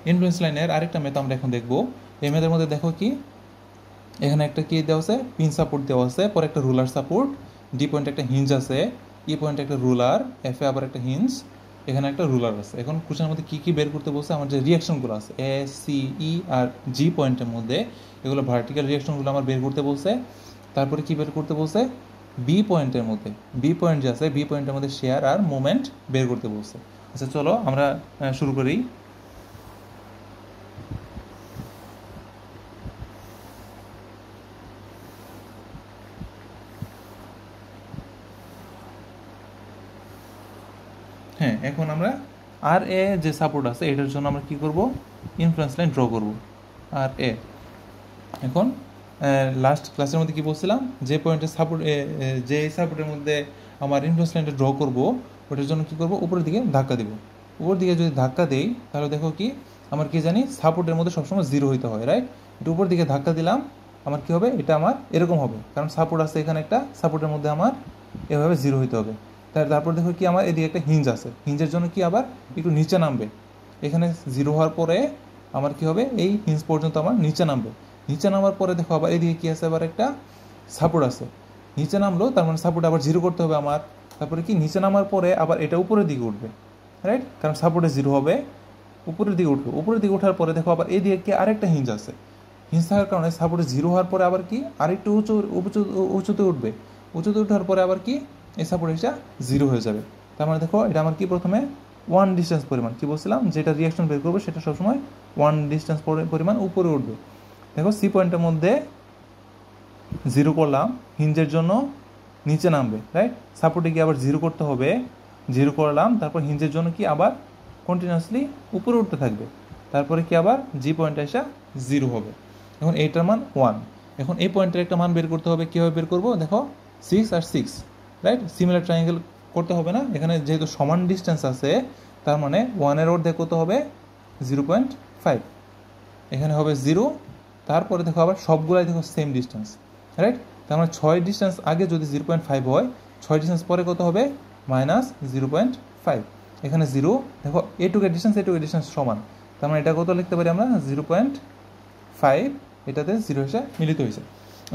Influence লাইনের আরেকটা method আমরা এখন দেখব। এই মেথডের মধ্যে দেখো কি এখানে একটা কি দেওয়া আছে, পিন সাপোর্ট দেওয়া আছে, পরে একটা রুলার সাপোর্ট, ডি পয়েন্টে একটা হিঞ্জ আছে, ই পয়েন্টে একটা রুলার, এফে আবার একটা হিঞ্জ, এখানে একটা রুলার আছে। এখন কোশ্চেনের মধ্যে কী কী বের করতে বলছে, আমার যে রিয়াকশনগুলো আছে এ সি ই আর জি পয়েন্টের মধ্যে, এগুলো ভার্টিক্যাল রিয়াকশনগুলো আমার বের করতে বলছে। তারপরে কি বের করতে বলছে, বি পয়েন্টের মধ্যে, বি পয়েন্ট যে আছে বি পয়েন্টের মধ্যে শেয়ার আর মোমেন্ট বের করতে বলছে। আচ্ছা চলো আমরা শুরু করি। হ্যাঁ, এখন আমরা আর এ যে সাপোর্ট আছে এটার জন্য আমরা কি করব, ইনফ্লুয়েন্স লাইন ড্র করব আর এ। এখন লাস্ট ক্লাসের মধ্যে কি বলছিলাম, যে পয়েন্টের সাপোর্ট যে সাপোর্টের মধ্যে আমার ইনফ্লুয়েন্স লাইনটা ড্র করব ওটার জন্য কি করব, উপরের দিকে ধাক্কা দেব। উপর দিকে যদি ধাক্কা দেই তাহলে দেখো কি আমার কি জানি সাপোর্টের মধ্যে সবসময় জিরো হইতে হয়, রাইট। এটা উপর দিকে ধাক্কা দিলাম, আমার কি হবে, এটা আমার এরকম হবে, কারণ সাপোর্ট আছে এখানে একটা, সাপোর্টের মধ্যে আমার এভাবে জিরো হইতে হবে। তারপর দেখো কি আমার এদিকে একটা হিঞ্জ আছে, হিঞ্জের জন্য কি আবার একটু নিচে নামবে, এখানে জিরো হওয়ার পরে আমার কি হবে, এই হিঞ্জ পর্যন্ত আমার নিচে নামবে। নিচে নামার পরে দেখো আবার এদিকে কি আছে, আবার একটা সাপোর্ট আছে, নিচে নামলো তার মানে সাপোর্ট আবার জিরো করতে হবে আমার। তারপরে কি নিচে নামার পরে আবার এটা উপরের দিকে উঠবে, রাইট, কারণ সাপোর্টে জিরো হবে, উপরের দিকে উঠবে। উপরের দিকে ওঠার পরে দেখো আবার এদিকে কি আরেকটা হিঞ্জ আছে, হিঞ্জ থাকার কারণে সাপোর্টে জিরো হওয়ার পরে আবার কি আরেকটু উঁচুতে উঠবে, উঁচুতে ওঠার পরে আবার কি এই সাপোর্ট এটা জিরো হয়ে যাবে। তার মানে দেখো এটা আমার কি প্রথমে ওয়ান ডিস্টেন্স পরিমাণ, কি বলছিলাম, যেটা রিয়াকশন বের করবে সেটা সবসময় ওয়ান ডিস্টেন্স পরিমাণ উপরে উঠবে। দেখো সি পয়েন্টের মধ্যে জিরো করলাম, হিঞ্জের জন্য নিচে নামবে, রাইট, সাপোর্টে গিয়ে আবার জিরো করতে হবে, জিরো করলাম, তারপর হিঞ্জের জন্য কি আবার কন্টিনিউয়াসলি উপরে উঠতে থাকবে, তারপরে কি আবার জি পয়েন্টে এসে জিরো হবে। এখন এইটার মান ওয়ান। এখন এই পয়েন্টের একটা মান বের করতে হবে, কীভাবে বের করবো, দেখো 6 আর 6, রাইট, সিমিলার ট্রায়াঙ্গেল করতে হবে না, এখানে যেহেতু সমান ডিস্টেন্স আছে তার মানে ওয়ানের অর্ধেক করতে হবে 0.5, এখানে হবে জিরো, তারপরে দেখো আবার সবগুলাই দেখো সেম ডিস্টেন্স, রাইট, তার মানে 6 ডিস্টেন্স আগে যদি 0.5 হয়, 6 ডিস্টেন্স পরে কত হবে, -0.5, এখানে জিরো, দেখো এটুকের ডিস্টেন্স সমান, তার মানে এটা কত লিখতে পারি আমরা 0.5, এটাতে জিরো এসে মিলিত হয়েছে।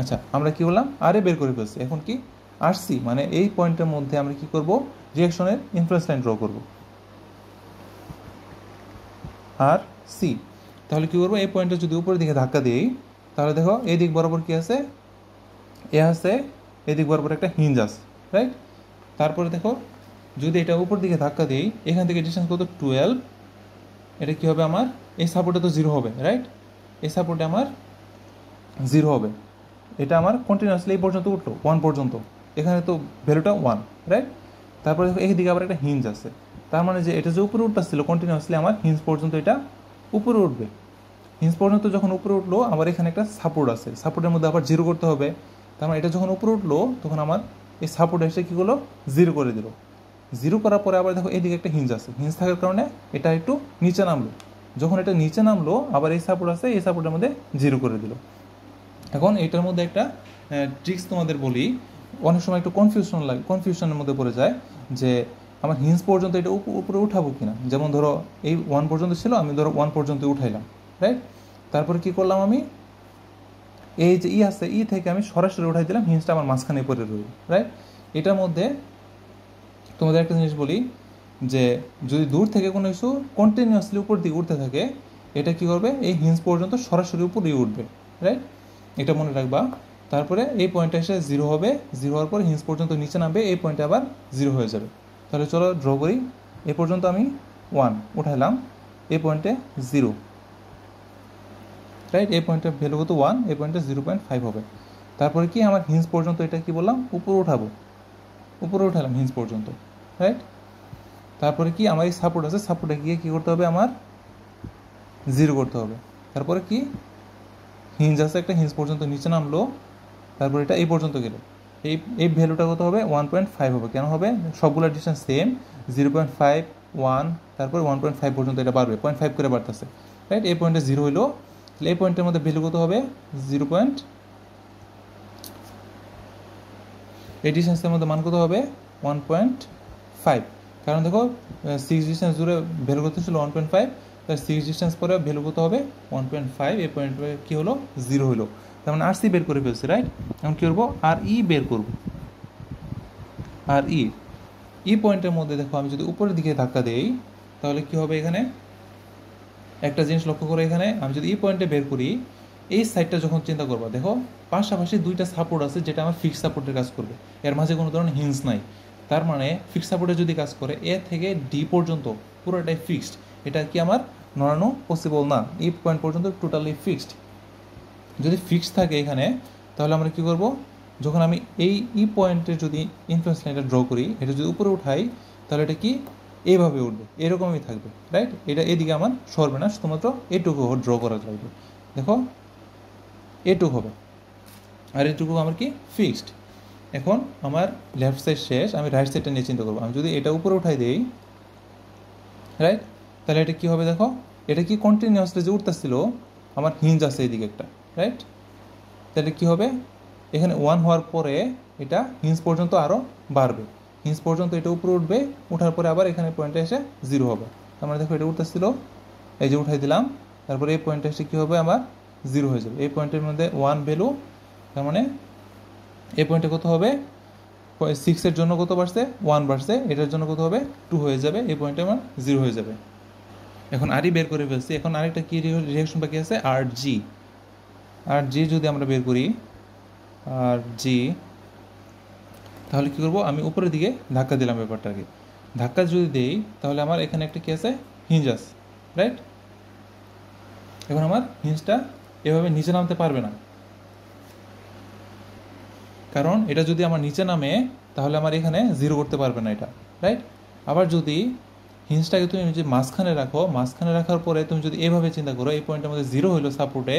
আচ্ছা আমরা কি বললাম, আরে বের করে ফেলছি, এখন কি আর সি মানে এই পয়েন্টের মধ্যে আমরা কি করব, রিঅ্যাকশনের ইনফ্লুয়েন্স লাইন ড্র করব আর সি। তাহলে কী করবো, এই পয়েন্টটা যদি উপরের দিকে ধাক্কা দিই তাহলে দেখো এই দিক বরাবর কি আছে, এ আছে, এদিক বরাবর একটা হিঞ্জ আছে, রাইট। তারপরে দেখো যদি এটা উপর দিকে ধাক্কা দিই, এখান থেকে ডিস্টেন্স কত 12, এটা কী হবে আমার, এই সাপোর্টে তো জিরো হবে, রাইট, এই সাপোর্টে আমার জিরো হবে, এটা আমার কন্টিনিউয়াসলি এই পর্যন্ত উঠলো 1 পর্যন্ত, এখানে তো ভ্যালুটা 1, রাইট। তারপরে দেখো এই দিকে আবার একটা হিঞ্জ আছে, তার মানে যে এটা যে উপরে উঠতেছিল কন্টিনিউয়াসলি আমার হিঞ্জ পর্যন্ত এটা উপরে উঠবে, হিঞ্জ পর্যন্ত যখন উপরে উঠলো আবার এখানে একটা সাপোর্ট আছে, সাপোর্টের মধ্যে আবার জিরো করতে হবে, তার মানে এটা যখন উপরে উঠলো তখন আমার এই সাপোর্ট এসে কী করলো, জিরো করে দিল। জিরো করার পরে আবার দেখো এইদিকে একটা হিঞ্জ আছে, হিঞ্জ থাকার কারণে এটা একটু নিচে নামলো, যখন এটা নিচে নামলো আবার এই সাপোর্ট আছে, এই সাপোর্টের মধ্যে জিরো করে দিল। এখন এটার মধ্যে একটা ট্রিক্স তোমাদের বলি, অনেক সময় একটু কনফিউশনের মধ্যে পড়ে যায় যে আমার হিঞ্জ পর্যন্ত এটা উপরে উঠাবো কিনা, যেমন ধরো এই 1 পর্যন্ত ছিল, আমি ধরো 1 পর্যন্ত উঠাইলাম, রাইট, তারপরে কি করলাম আমি, এই যে ই আছে, ই থেকে আমি সরাসরি উঠাই দিলাম, হিঞ্জটা আমার মাঝখানে পড়ে রইল, রাইট। এটার মধ্যে তোমাদের একটা জিনিস বলি, যে যদি দূর থেকে কোনো কিছু কন্টিনিউয়াসলি উপর দিকে উঠতে থাকে, এটা কি করবে, এই হিঞ্জ পর্যন্ত সরাসরি উপরেই উঠবে, রাইট, এটা মনে রাখবা। তারপরে এই পয়েন্টটা এসে জিরো হবে, জিরো হওয়ার পর হিঞ্জ পর্যন্ত নিচে নামবে, এই পয়েন্টে আবার জিরো হয়ে যাবে। তাহলে চলো ড্র করি, এ পর্যন্ত আমি 1 উঠাইলাম, এই পয়েন্টে জিরো, রাইট, এই পয়েন্টের ভ্যালু কত 1, এই পয়েন্টে 0.5 হবে। তারপরে কি আমার হিঞ্জ পর্যন্ত এটা কি বললাম, উপরে উঠাবো, উপরে উঠালাম হিঞ্জ পর্যন্ত, রাইট। তারপরে কি আমার এই সাপোর্ট আছে, সাপোর্টে গিয়ে কী করতে হবে, আমার জিরো করতে হবে। তারপরে কি হিঞ্জ আছে একটা, হিঞ্জ পর্যন্ত নিচে নামলো, তারপর এটা এই পর্যন্ত গেল, এই ভ্যালুটা কত হবে, 1.5 হবে। কেন হবে, সবগুলো ডিস্টেন্স সেম, 0.5, 1, তারপর 1.5 পর্যন্ত এটা বাড়বে, 0.5 করে বাড়তেছে, রাইট। এই পয়েন্টে জিরো হইলো, তাহলে এই পয়েন্টের মধ্যে ভ্যালু কত হবে, 0. এই ডিস্টেন্সের মধ্যে মান কত হবে, 1.5, কারণ দেখো 6 ডিস্টেন্স জুড়ে ভ্যালু কত ছিল 1.5, তার 6 ডিস্টেন্স পরে ভ্যালু কত হবে 1.5, এই পয়েন্ট কী হলো 0 হলো, তার মানে আর সি বের করে ফেলছি, রাইট। এখন কী করবো আর ই বের করবো। আর ই পয়েন্টের মধ্যে দেখো আমি যদি উপরের দিকে ধাক্কা দেই তাহলে কি হবে, এখানে একটা জিনিস লক্ষ্য করে, এখানে আমি যদি ই পয়েন্টে বের করি, এই সাইডটা যখন চিন্তা করবো দেখো পাশাপাশি দুইটা সাপোর্ট আছে যেটা আমার ফিক্স সাপোর্টের কাজ করবে, এর মাঝে কোনো ধরনের হিন্স নাই। তার মানে ফিক্স সাপোর্টে যদি কাজ করে এ থেকে ডি পর্যন্ত পুরোটাই ফিক্সড, এটা কি আমার নড়ানো পসিবল না, ই পয়েন্ট পর্যন্ত টোটালি ফিক্সড। যদি ফিক্সড থাকে এখানে তাহলে আমরা কী করব, যখন আমি এই ই পয়েন্টের যদি ইনফ্লুয়েন্স লাইনটা ড্র করি, এটা যদি উপরে উঠাই তাহলে এটা কি এইভাবে উঠবে, এরকমই থাকবে, রাইট। এটা এদিকে আমার সরবে না, শুধুমাত্র এটুকু ড্র করা লাগবে। দেখো এটুকু হবে আর এটুকু আমার কি ফিক্সড। এখন আমার লেফট সাইড শেষ, আমি রাইট সাইডটা নিয়ে চিন্তা করবো। আমি যদি এটা উপরে উঠাই দিই, রাইট, তাহলে এটা কী হবে দেখো, এটা কি কন্টিনিউয়াসলি যে উঠতেছিল, আমার হিঞ্জ আছে এদিকে একটা, রাইট। তাহলে কী হবে, এখানে 1 হওয়ার পরে এটা হিঞ্জ পর্যন্ত আরও বাড়বে, হিঞ্জ পর্যন্ত এটা উপরে উঠবে, ওঠার পরে আবার এখানে পয়েন্টে এসে 0 হবে। তার মানে দেখো এটা উঠতেছিল, এই যে উঠাই দিলাম, তারপরে এই পয়েন্টে এসে কী হবে আমার 0 হয়ে যাবে। এই পয়েন্টের মধ্যে 1 ভ্যালু, তার মানে এই পয়েন্টে কত হবে 6-এর জন্য কত বাড়ছে 1 বাড়ছে, এটার জন্য কত হবে 2 হয়ে যাবে, এই পয়েন্টে আমার 0 হয়ে যাবে। এখন আরই বের করে ফেলছি, এখন আরেকটা কী রিঅ্যাকশন বাকি আছে, আর জি যদি আমরা বের করি আর জি, তাহলে কী করবো, আমি উপরের দিকে ধাক্কা দিলাম ব্যাপারটাকে, ধাক্কা যদি দেই তাহলে আমার এখানে একটা কী আছে হিঞ্জ আছে, রাইট। এখন আমার হিঞ্জটা এভাবে নিচে নামতে পারবে না, কারণ এটা যদি আমার নিচে নামে তাহলে আমার এখানে 0 করতে পারবে না এটা, রাইট। আবার যদি হিঞ্জটাকে তুমি যে মাঝখানে রাখো, মাঝখানে রাখার পরে তুমি যদি এভাবে চিন্তা করো, এই পয়েন্টের মধ্যে 0 হলো সাপোর্টে,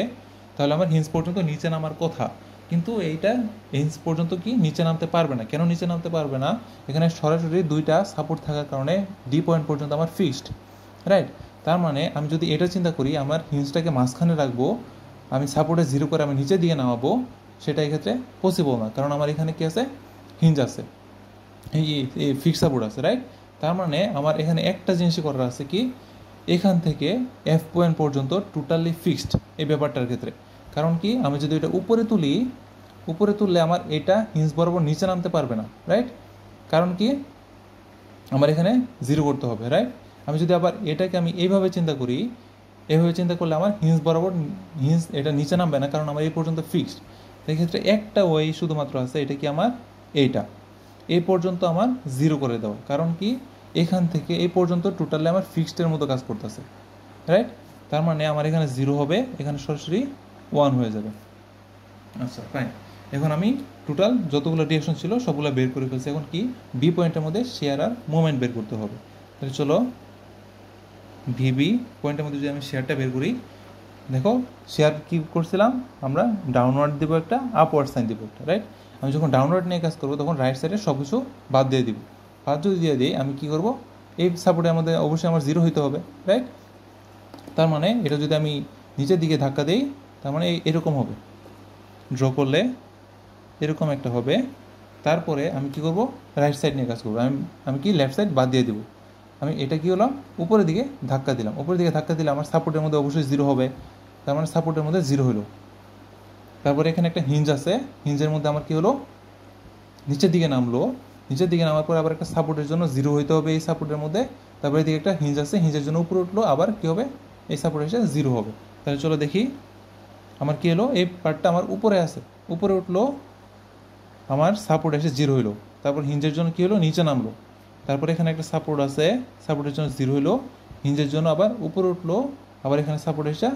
তাহলে আমার হিঞ্জ পর্যন্ত নিচে নামার কথা, কিন্তু এইটা হিঞ্জ পর্যন্ত কি নিচে নামতে পারবে না। কেন নিচে নামতে পারবে না, এখানে সরাসরি দুইটা সাপোর্ট থাকার কারণে ডি পয়েন্ট পর্যন্ত আমার ফিক্সড, রাইট। তার মানে আমি যদি এটা চিন্তা করি, আমার হিঞ্জটাকে মাঝখানে রাখবো, আমি সাপোর্টে 0 করে আমি নিচে দিয়ে নামাবো, সেটা এক্ষেত্রে পসিবল না, কারণ আমার এখানে কি আছে হিঞ্জ আছে, এই ফিক্স সাপোর্ট আছে, রাইট। তার মানে আমার এখানে একটা জিনিসই করার আছে কি, এখান থেকে এফ পয়েন্ট পর্যন্ত টোটালি ফিক্সড এই ব্যাপারটার ক্ষেত্রে। কারণ কি, আমি যদি এটা উপরে তুলি, উপরে তুললে আমার এটা হিঞ্জ বরাবর নিচে নামতে পারবে না, রাইট। কারণ কি, আমার এখানে 0 করতে হবে, রাইট। আমি যদি আবার এটাকে আমি এইভাবে চিন্তা করি, এইভাবে চিন্তা করলে আমার হিঞ্জ বরাবর হিঞ্জ এটা নিচে নামবে না, কারণ আমার এই পর্যন্ত ফিক্সড। সেক্ষেত্রে একটা ওয়ে শুধুমাত্র আছে, এটা কি আমার এইটা, এই পর্যন্ত আমার 0 করে দেওয়া। কারণ কি, এখান থেকে এই পর্যন্ত টোটালি আমার ফিক্সডের মতো কাজ করতেছে, রাইট। তার মানে আমার এখানে 0 হবে, এখানে সরাসরি 1 হয়ে যাবে। আচ্ছা ফাইন, এখন আমি টোটাল যতগুলো রিঅ্যাকশন ছিল সবগুলো বের করে ফেলছি। এখন কি, বি পয়েন্টের মধ্যে শেয়ার আর মোমেন্ট বের করতে হবে। তাহলে চলো ভিবি পয়েন্টের মধ্যে যদি আমি শেয়ারটা বের করি, দেখো শেয়ার কী করছিলাম আমরা, ডাউনওয়ার্ড দেবো একটা, আপওয়ার্ড সাইন দেবো একটা, রাইট। আমি যখন ডাউনওয়ার্ড নিয়ে কাজ করবো তখন রাইট সাইডে সব কিছু বাদ দিয়ে দিব। বাদ যদি দিয়ে দিই, আমি কী করবো, এই সাপোর্টের মধ্যে অবশ্যই আমার 0 হইতে হবে, রাইট। তার মানে এটা যদি আমি নিচের দিকে ধাক্কা দিই, তার মানে এরকম হবে, ড্র করলে এরকম একটা হবে। তারপরে আমি কি করব, রাইট সাইড নিয়ে কাজ করবো, আমি কি লেফট সাইড বাদ দিয়ে দেবো। আমি এটা কি হলাম, উপরের দিকে ধাক্কা দিলাম, উপরের দিকে ধাক্কা দিলে আমার সাপোর্টের মধ্যে অবশ্যই 0 হবে, তার মানে সাপোর্টের মধ্যে 0 হলো। তারপরে এখানে একটা হিঞ্জ আছে, হিঞ্জের মধ্যে আমার কি হলো, নিচের দিকে নামলো, নিচের দিকে নামার পরে আবার একটা সাপোর্টের জন্য 0 হইতে হবে এই সাপোর্টের মধ্যে। তারপরে এদিকে একটা হিঞ্জ আছে, হিঞ্জের জন্য উপরে উঠলো, আবার কী হবে, এই সাপোর্ট এসে 0 হবে। তাহলে চলো দেখি আমার কী হলো, এই পার্টটা আমার উপরে আছে, উপরে উঠলো, আমার সাপোর্ট এসে 0 হইলো। তারপর হিঞ্জের জন্য কী হলো, নিচে নামলো। তারপরে এখানে একটা সাপোর্ট আছে, সাপোর্টের জন্য 0 হইলো, হিঞ্জের জন্য আবার উপরে উঠলো, আবার এখানে সাপোর্ট এসে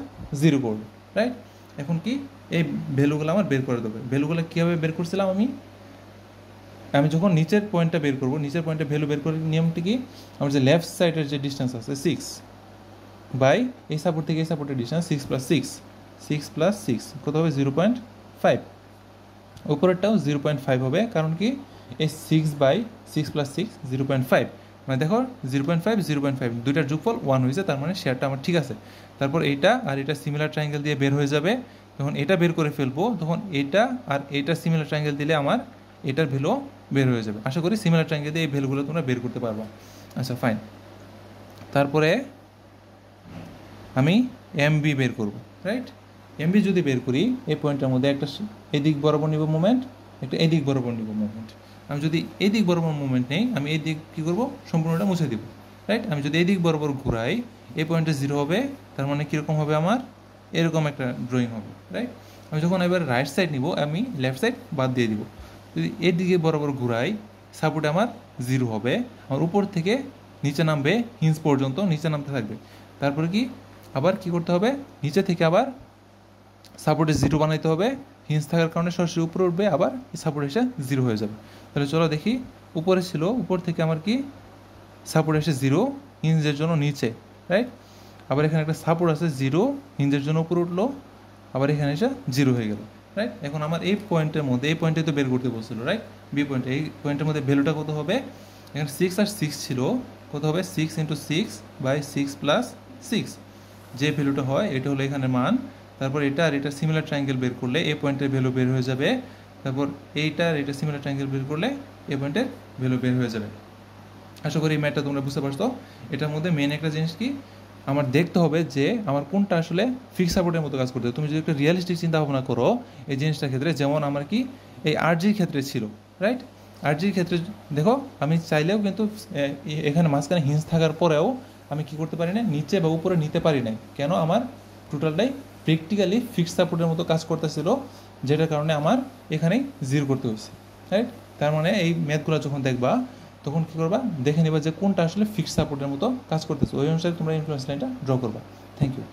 0 করলো, রাইট। এখন কি, এই ভ্যালুগুলো আমার বের করে দেবে। ভ্যালুগুলো কীভাবে বের করছিলাম আমি যখন নিচের পয়েন্টটা বের করবো, নিচের পয়েন্টে ভ্যালু বের করার নিয়মটি কি, আমার যে লেফট সাইডের যে ডিস্টেন্স আছে 6 বাই এই সাপোর্ট থেকে এই সাপোর্টের ডিস্টেন্স 6 + 6 কত হবে 0.5, উপরেরটাও 0.5 হবে। কারণ কি, এই 6/6 + 6 0.5, মানে দেখো 0.5 দুইটার যোগফল 1 হয়েছে, তার মানে শেয়ারটা আমার ঠিক আছে। তারপর এইটা আর এটা সিমিলার ট্রায়াঙ্গেল দিয়ে বের হয়ে যাবে, যখন এটা বের করে ফেলবো তখন এটা আর এটা সিমিলার ট্রায়াঙ্গেল দিলে আমার এটার ভ্যালু বের হয়ে যাবে। আশা করি সিমিলার ট্রায়াঙ্গেল দিয়ে এই ভ্যালুগুলো তোমরা বের করতে পারবো। আচ্ছা ফাইন, তারপরে আমি এমবি বের করব, রাইট? এমবি যদি বের করি এই পয়েন্টের মধ্যে একটা এদিক বরাবর নিব মুভমেন্ট, একটা এদিক বরাবর নিব মুভমেন্ট। আমি যদি এদিক বরাবর মুভমেন্ট নেই, আমি এই দিক কী করবো, সম্পূর্ণটা মুছে দিব, রাইট? আমি যদি এদিক বরাবর ঘুরাই এই পয়েন্টে 0 হবে, তার মানে কীরকম হবে, আমার এরকম একটা ড্রয়িং হবে, রাইট? আমি যখন এবার রাইট সাইড নিব, আমি লেফট সাইড বাদ দিয়ে দিব। যদি এদিকে বরাবর ঘুরাই সাপোর্টে আমার 0 হবে, আমার উপর থেকে নিচে নামবে, হিঞ্জ পর্যন্ত নিচে নামতে থাকবে। তারপরে কি আবার কি করতে হবে, নিচে থেকে আবার সাপোর্টে 0 বানাইতে হবে, হিঞ্জ থাকার কারণে সরাসরি উপরে উঠবে, আবার সাপোর্ট এসে 0 হয়ে যাবে। তাহলে চলো দেখি, উপরে ছিল, উপর থেকে আমার কি সাপোর্ট এসে 0, হিঞ্জের জন্য নিচে, রাইট? আবার এখানে একটা সাপোর্ট আছে 0, হিঞ্জের জন্য উপরে উঠলো, আবার এখানে এসে 0 হয়ে গেল, রাইট? এখন আমার এই পয়েন্টের মধ্যে, এই পয়েন্টে তো বের করতে বলছিল, রাইট? বি পয়েন্টে, এই পয়েন্টের মধ্যে ভ্যালুটা কত হবে, এখানে 6 আর 6 ছিল, কত হবে 6 × 6/6 + 6, যে ভ্যালুটা হয় এটা হলো এখানে মান। তারপর এটা আর এটা সিমিলার ট্রায়াঙ্গেল বের করলে এই পয়েন্টের ভ্যালু বের হয়ে যাবে। তারপর এইটা আর এটা সিমিলার ট্রায়াঙ্গেল বের করলে এই পয়েন্টের ভ্যালু বের হয়ে যাবে। আশা করি এই ম্যাথটা তোমরা বুঝতে পারছো। এটার মধ্যে মেন একটা জিনিস কি, আমার দেখতে হবে যে আমার কোনটা আসলে ফিক্স সাপোর্টের মতো কাজ করতে হবে। তুমি যদি একটা রিয়েলিস্টিক চিন্তা ভাবনা করো এই জিনিসটার ক্ষেত্রে, যেমন আমার কি এই আরজির ক্ষেত্রে ছিল, রাইট? আরজির ক্ষেত্রে দেখো আমি চাইলেও কিন্তু এখানে মাঝখানে হিঞ্জ থাকার পরেও আমি কি করতে পারি না, নিচে বা উপরে নিতে পারি নাই। কেন? আমার টোটালটাই প্র্যাকটিক্যালি ফিক্সড সাপোর্টের মতো কাজ করতেছিল, যেটার কারণে আমার এখানেই 0 করতে হয়েছে, রাইট? তার মানে এই ম্যাথগুলো যখন দেখবা তখন কী করবা, দেখে নেবা যে কোনটা আসলে ফিক্সড সাপোর্টের মতো কাজ করতেছে, ওই অনুসারে তোমরা ইনফ্লুয়েন্স লাইনটা ড্র করবা। Thank you.